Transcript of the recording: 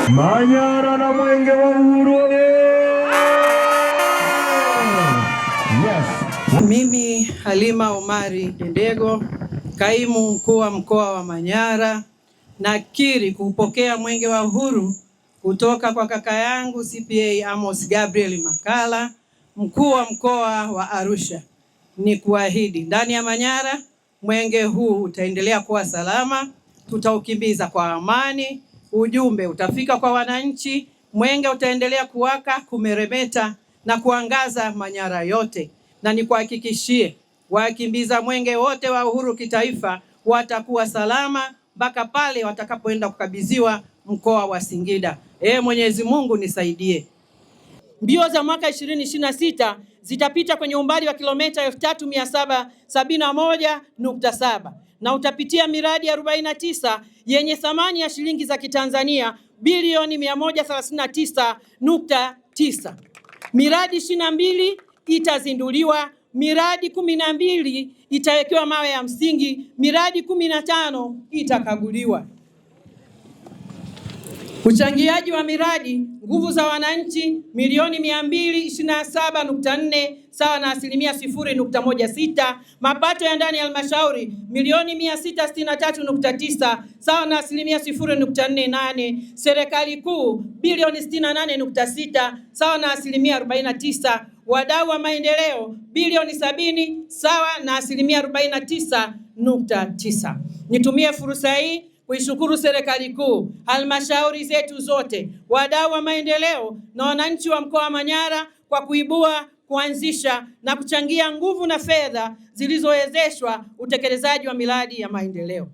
Manyara na Mwenge wa Uhuru. Yes. Mimi Halima Omari Dendego, kaimu mkuu wa mkoa wa Manyara, nakiri kupokea Mwenge wa Uhuru kutoka kwa kaka yangu CPA Amos Gabriel Makalla, mkuu wa mkoa wa Arusha. Ni kuahidi ndani ya Manyara mwenge huu utaendelea kuwa salama, tutaukimbiza kwa amani, ujumbe utafika kwa wananchi, mwenge utaendelea kuwaka, kumeremeta na kuangaza Manyara yote, na nikuhakikishie wakimbiza mwenge wote wa uhuru kitaifa watakuwa salama mpaka pale watakapoenda kukabidhiwa mkoa wa Singida. Mwenyezi Mungu nisaidie. Mbio za mwaka 2026 zitapita kwenye umbali wa kilomita 3771.7 na utapitia miradi 49 yenye thamani ya shilingi za Kitanzania bilioni 139.9. Miradi 22 itazinduliwa, miradi 12 itawekewa mawe ya msingi, miradi 15 itakaguliwa. Uchangiaji wa miradi nguvu za wananchi milioni 227.4 sawa na 0.16%. Mapato ya ndani ya halmashauri milioni 663.9 sawa na 0.48%. Serikali kuu bilioni 68.6 sawa na 49%. Wadau wa maendeleo bilioni 70 sawa na 49.9. Nitumie fursa hii kuishukuru serikali kuu, halmashauri zetu zote, wadau wa maendeleo na wananchi wa mkoa wa Manyara kwa kuibua, kuanzisha na kuchangia nguvu na fedha zilizowezeshwa utekelezaji wa miradi ya maendeleo.